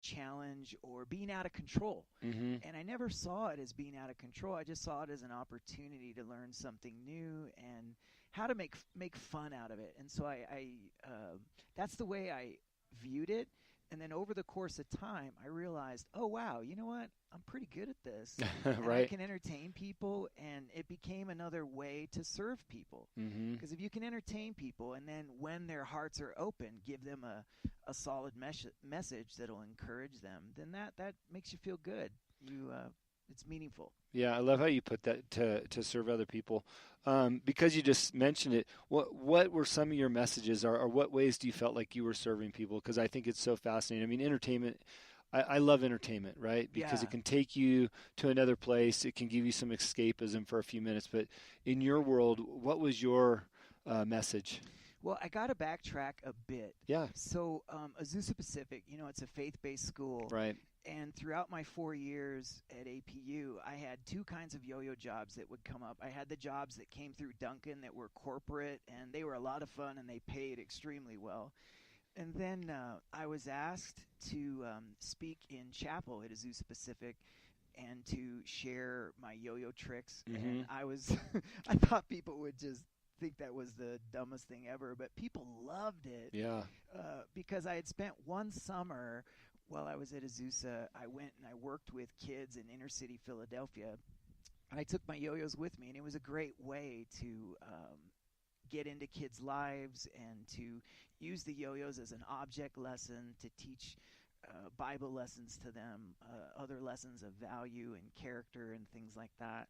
challenge or being out of control. Mm-hmm. And I never saw it as being out of control. I just saw it as an opportunity to learn something new and how to make fun out of it. And so that's the way I viewed it. And then over the course of time, I realized, oh wow, you know what? I'm pretty good at this, and I Right. can entertain people. And it became another way to serve people. Mm-hmm. Because if you can entertain people, and then when their hearts are open, give them a solid message that'll encourage them, then that makes you feel good. It's meaningful. Yeah, I love how you put that to serve other people. Because you just mentioned it, what were some of your messages, or what ways do you felt like you were serving people? Because I think it's so fascinating. I mean, entertainment. I love entertainment, right? Because Yeah. it can take you to another place. It can give you some escapism for a few minutes. But in your world, what was your message? Well, I got to backtrack a bit. Yeah, So, Azusa Pacific, it's a faith-based school, right. and throughout my 4 years at APU, I had two kinds of yo-yo jobs that would come up. I had the jobs that came through Duncan that were corporate, and they were a lot of fun, and they paid extremely well. And then I was asked to speak in chapel at Azusa Pacific and to share my yo-yo tricks. Mm-hmm. And I thought people would just think that was the dumbest thing ever, but people loved it Yeah. because I had spent one summer while I was at Azusa. I went and I worked with kids in inner city Philadelphia. And I took my yo-yos with me, and it was a great way to get into kids' lives and to use the yo-yos as an object lesson to teach Bible lessons to them, other lessons of value and character and things like that.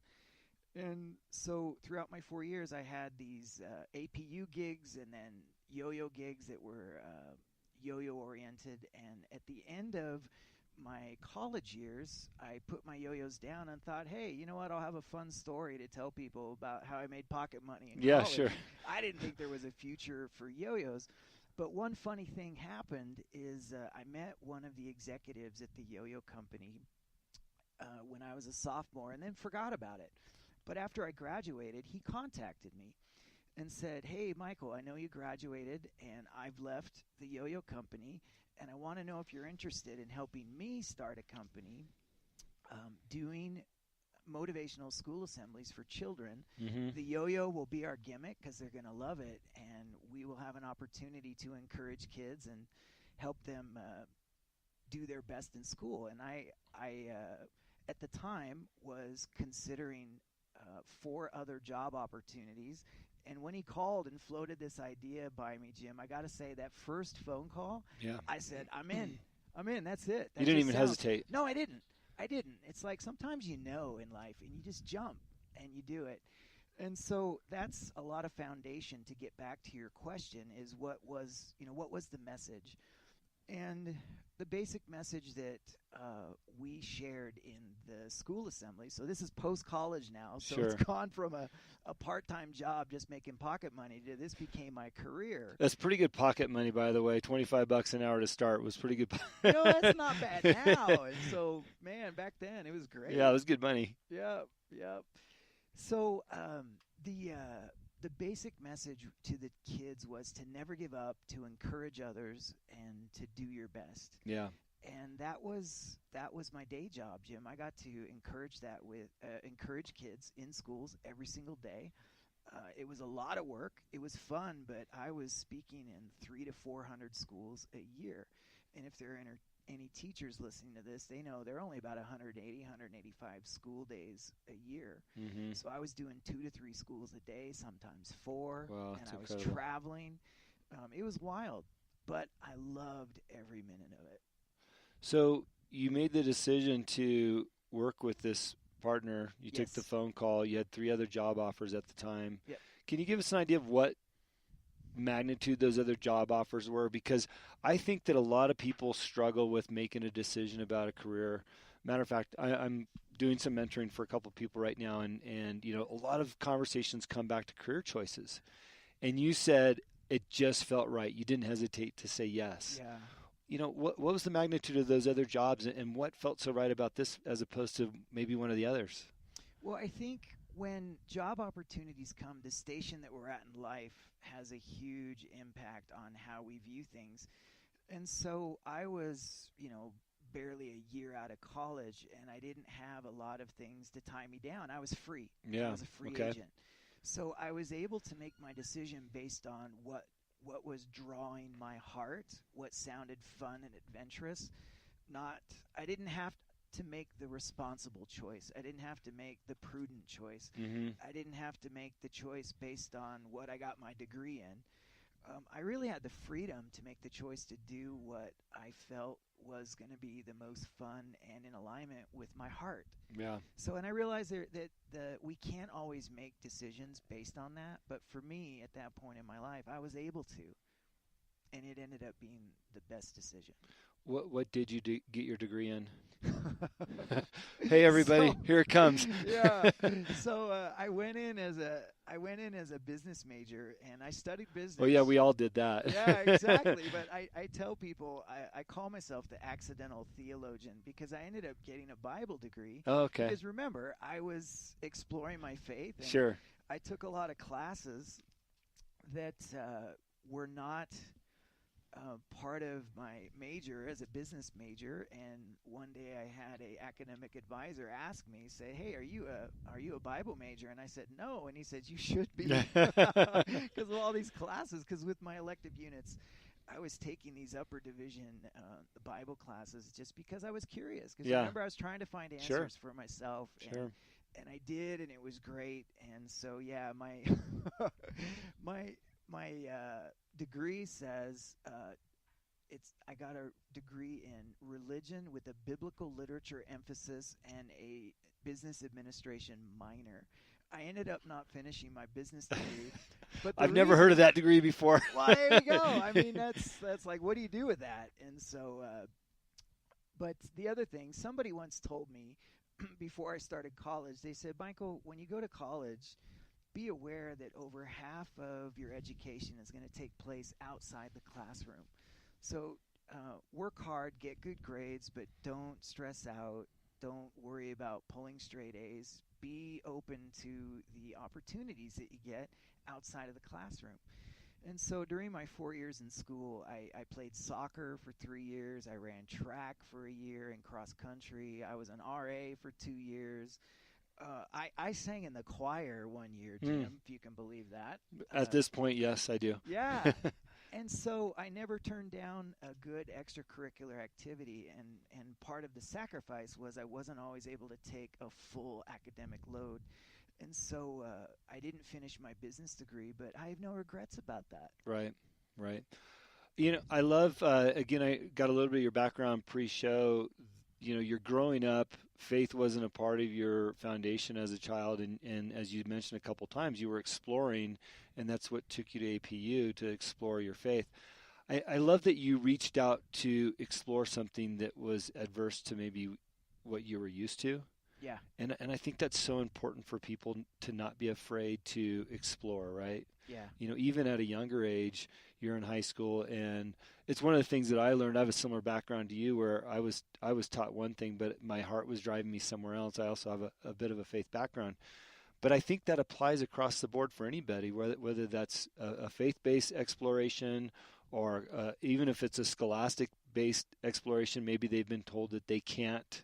And so throughout my 4 years, I had these APU gigs and then yo-yo gigs that were yo-yo oriented. And at the end of my college years, I put my yo-yos down and thought, hey, you know what? I'll have a fun story to tell people about how I made pocket money in Yeah, college. sure. I didn't think there was a future for yo-yos. But one funny thing happened is I met one of the executives at the yo-yo company when I was a sophomore and then forgot about it. But after I graduated, he contacted me and said, hey, Michael, I know you graduated and I've left the yo-yo company, and I want to know if you're interested in helping me start a company doing motivational school assemblies for children. Mm-hmm. The yo-yo will be our gimmick because they're going to love it, and we will have an opportunity to encourage kids and help them do their best in school. And I at the time, was considering 4 other job opportunities. And when he called and floated this idea by me, Jim, I got to say that first phone call, Yeah. I said, I'm in. I'm in. That's it. You That didn't just even sounds. hesitate. No, I didn't. I didn't. It's like sometimes you know in life and you just jump and you do it. And so that's a lot of foundation to get back to your question is what was the message? And the basic message that we shared in the school assembly, so this is post-college now, so Sure. it's gone from a part-time job just making pocket money to this became my career. That's pretty good pocket money, by the way. $25 an hour to start was pretty good. That's not bad now. And so, man, back then it was great. Yeah, it was good money. Yep, yep. So the basic message to the kids was to never give up, to encourage others, and to do your best. Yeah. And that was my day job, Jim. I got to encourage kids in schools every single day. It was a lot of work. It was fun, but I was speaking in 300 to 400 schools a year. And if there are any teachers listening to this, they know there are only about 180, 185 school days a year. Mm-hmm. So I was doing 2 to 3 schools a day, sometimes 4, Wow, and that's I was incredible. traveling. It was wild, but I loved every minute of it. So you made the decision to work with this partner. You took the Yes. phone call. You had 3 other job offers at the time. Yep. Can you give us an idea of what magnitude those other job offers were? Because I think that a lot of people struggle with making a decision about a career. Matter of fact, I'm doing some mentoring for a couple of people right now, and a lot of conversations come back to career choices. And you said it just felt right. You didn't hesitate to say yes. Yeah. What was the magnitude of those other jobs, and what felt so right about this as opposed to maybe one of the others? Well, I think when job opportunities come, the station that we're at in life has a huge impact on how we view things. And so I was, barely a year out of college, and I didn't have a lot of things to tie me down. I was free. Yeah. I was a free Okay. agent. So I was able to make my decision based on what was drawing my heart, what sounded fun and adventurous. I didn't have to make the responsible choice. I didn't have to make the prudent choice. Mm-hmm. I didn't have to make the choice based on what I got my degree in. I really had the freedom to make the choice to do what I felt was going to be the most fun and in alignment with my heart. Yeah. So, and I realized that we can't always make decisions based on that. But for me, at that point in my life, I was able to, and it ended up being the best decision. What did you get your degree in? Hey everybody, here it comes. Yeah. So I went in as a business major, and I studied business. Oh yeah, we all did that. Yeah, exactly. But I tell people I call myself the accidental theologian because I ended up getting a Bible degree. Oh, okay. Because remember, I was exploring my faith. And Sure. I took a lot of classes that were not part of my major as a business major, and one day I had a academic advisor ask me, say, "Hey, are you a Bible major?" And I said, "No." And he said, "You should be," because of all these classes. Because with my elective units, I was taking these upper division the Bible classes just because I was curious. Because remember, I was trying to find answers for myself. Sure. And I did, and it was great. And so, yeah, my my degree says I got a degree in religion with a biblical literature emphasis and a business administration minor. I ended up not finishing my business degree. But I've never heard of that degree before. Well, there you go. I mean, that's like, what do you do with that? And so, but the other thing, somebody once told me before I started college, they said, "Michael, when you go to college, be aware that over half of your education is going to take place outside the classroom. So work hard, get good grades, but don't stress out. Don't worry about pulling straight A's. Be open to the opportunities that you get outside of the classroom." And so during my 4 years in school, I played soccer for 3 years. I ran track for a year and cross country. I was an RA for 2 years. I sang in the choir 1 year, Jim, if you can believe that. At this point, yes, I do. Yeah. And so I never turned down a good extracurricular activity, and part of the sacrifice was I wasn't always able to take a full academic load. And so I didn't finish my business degree, but I have no regrets about that. Right. You know, I love, again, I got a little bit of your background pre-show. You know, you're growing up, faith wasn't a part of your foundation as a child, and as you mentioned a couple times, you were exploring, and that's what took you to APU, to explore your faith. I love that you reached out to explore something that was adverse to maybe what you were used to. Yeah. And I think that's so important for people to not be afraid to explore, right? Yeah. You know, even at a younger age, you're in high school, and it's one of the things that I learned. I have a similar background to you, where I was taught one thing, but my heart was driving me somewhere else. I also have a bit of a faith background. But I think that applies across the board for anybody, whether that's a faith-based exploration or even if it's a scholastic-based exploration. Maybe they've been told that they can't,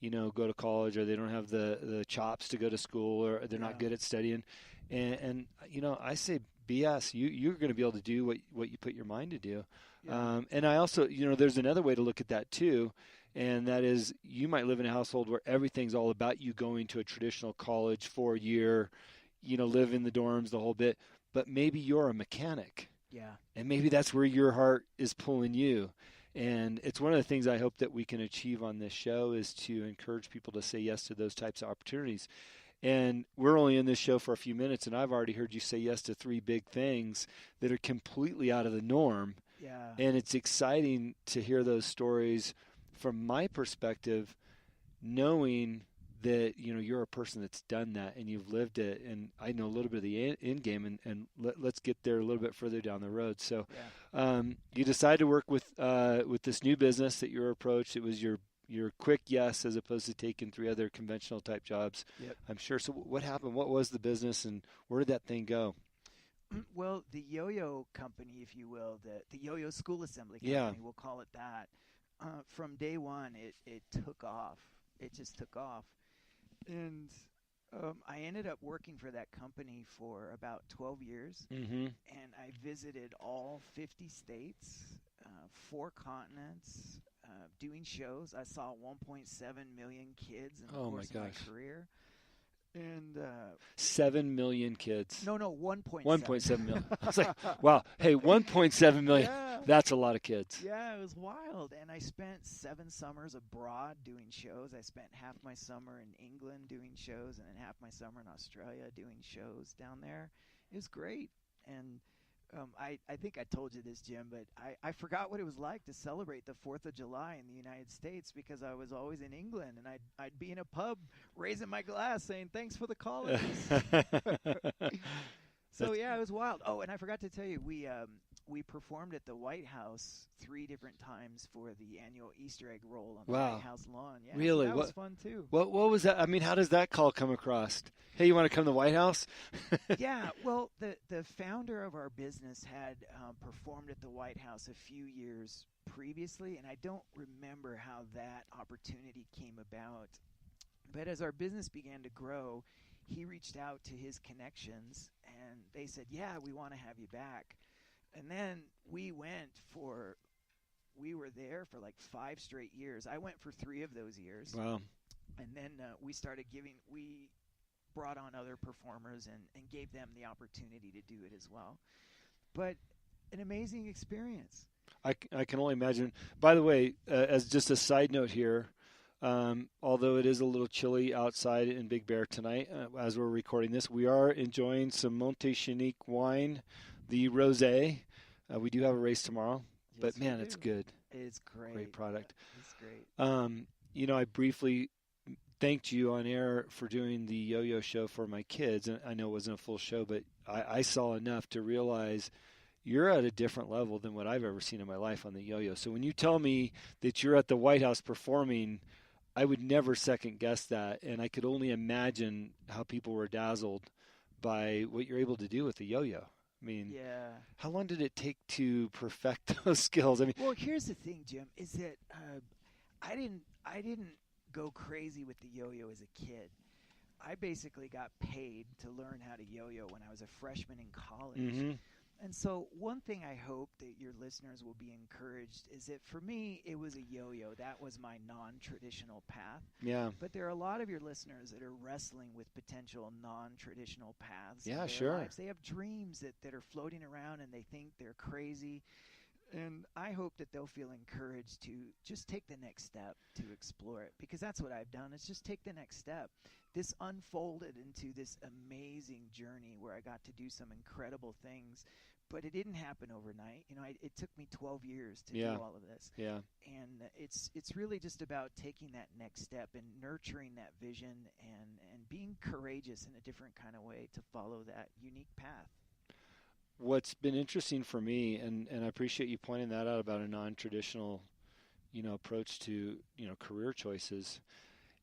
go to college, or they don't have the chops to go to school, or they're not good at studying. And I say BS. You're going to be able to do what you put your mind to do. Yeah. And I also, there's another way to look at that too, and that is you might live in a household where everything's all about you going to a traditional college 4-year, live in the dorms, the whole bit. But maybe you're a mechanic. Yeah. And maybe that's where your heart is pulling you. And it's one of the things I hope that we can achieve on this show is to encourage people to say yes to those types of opportunities. And we're only in this show for a few minutes, and I've already heard you say yes to 3 big things that are completely out of the norm. Yeah. And it's exciting to hear those stories from my perspective, knowing that, you're a person that's done that and you've lived it. And I know a little bit of the end game, and let's get there a little bit further down the road. So you decided to work with this new business that you approached. It was your quick yes, as opposed to taking 3 other conventional type jobs. Yep. I'm sure. So what happened? What was the business, and where did that thing go? Well, the yo-yo company, if you will, the yo-yo school assembly company, we'll call it that. from day one, it took off. It just took off. And I ended up working for that company for about 12 years. Mm-hmm. And I visited all 50 states, 4 continents, doing shows. I saw 1.7 million kids in the course of my career. And 7 million kids. No, 1.7. 1.7 million. I was like, wow. Hey, 1.7 million. Yeah. That's a lot of kids. Yeah, it was wild. And I spent 7 summers abroad doing shows. I spent half my summer in England doing shows, and then half my summer in Australia doing shows down there. It was great. And I think I told you this, Jim, but I forgot what it was like to celebrate the 4th of July in the United States because I was always in England, and I'd be in a pub raising my glass saying, thanks for the colonies. So, yeah, it was wild. Oh, and I forgot to tell you, we performed at the Whitehouse 3 different times for the annual Easter egg roll on the Whitehouse lawn. Yeah, really? So that was fun, too. What was that? I mean, how does that call come across? Hey, you want to come to the White House? Yeah, well, the founder of our business had performed at the White House a few years previously, and I don't remember how that opportunity came about. But as our business began to grow, he reached out to his connections, and they said, yeah, we want to have you back. And then we were there for like 5 straight years. I went for 3 of those years. Wow. And then we brought on other performers and gave them the opportunity to do it as well. But an amazing experience. I can only imagine. By the way, as just a side note here, although it is a little chilly outside in Big Bear tonight, as we're recording this, we are enjoying some Montéchinique wine, the rosé. We do have a race tomorrow, but man, it's good. It's great. Great product. It's great. I briefly thanked you on air for doing the yo-yo show for my kids. And I know it wasn't a full show, but I saw enough to realize you're at a different level than what I've ever seen in my life on the yo-yo. So when you tell me that you're at the White House performing, I would never second guess that. And I could only imagine how people were dazzled by what you're able to do with the yo-yo. I mean, How long did it take to perfect those skills? I mean, well, here's the thing, Jim, is that I didn't go crazy with the yo-yo as a kid. I basically got paid to learn how to yo-yo when I was a freshman in college. Mm-hmm. And so one thing I hope that your listeners will be encouraged is that for me, it was a yo-yo. That was my non-traditional path. Yeah. But there are a lot of your listeners that are wrestling with potential non-traditional paths. Yeah, in their sure. lives. They have dreams that are floating around and they think they're crazy. And I hope that they'll feel encouraged to just take the next step to explore it, because that's what I've done. It's just take the next step. This unfolded into this amazing journey where I got to do some incredible things, but it didn't happen overnight. It took me 12 years to do all of this. Yeah. And it's really just about taking that next step and nurturing that vision and being courageous in a different kind of way to follow that unique path. What's been interesting for me, and I appreciate you pointing that out about a non-traditional, approach to, career choices,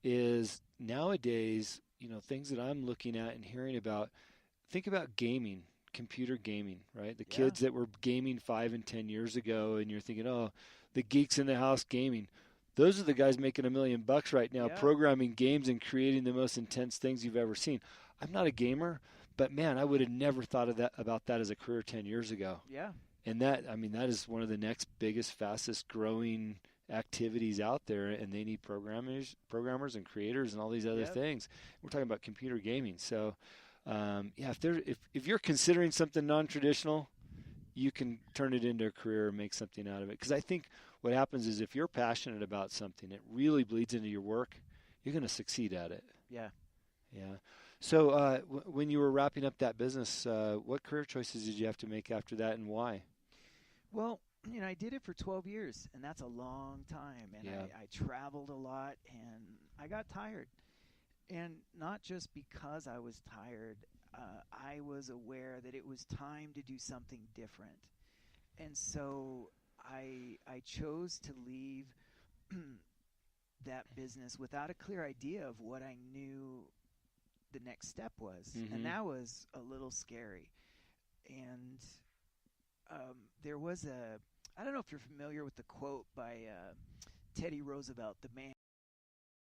is nowadays, things that I'm looking at and hearing about. Think about gaming, computer gaming, right? The kids that were gaming 5 and 10 years ago, and you're thinking, oh, the geeks in the house gaming. Those are the guys making $1 million right now, programming games and creating the most intense things you've ever seen. I'm not a gamer, but man, I would have never thought of about that as a career 10 years ago. Yeah. And that is one of the next biggest, fastest growing activities out there, and they need programmers and creators and all these other things. We're talking about computer gaming. So, if you're considering something non-traditional, you can turn it into a career and make something out of it. Because I think what happens is if you're passionate about something, it really bleeds into your work. You're going to succeed at it. Yeah. Yeah. So when you were wrapping up that business, what career choices did you have to make after that, and why? Well, I did it for 12 years, and that's a long time. And I traveled a lot, and I got tired. And not just because I was tired, I was aware that it was time to do something different. And so I chose to leave that business without a clear idea of what I knew the next step was. Mm-hmm. And that was a little scary. And there was a, I don't know if you're familiar with the quote by Teddy Roosevelt, the man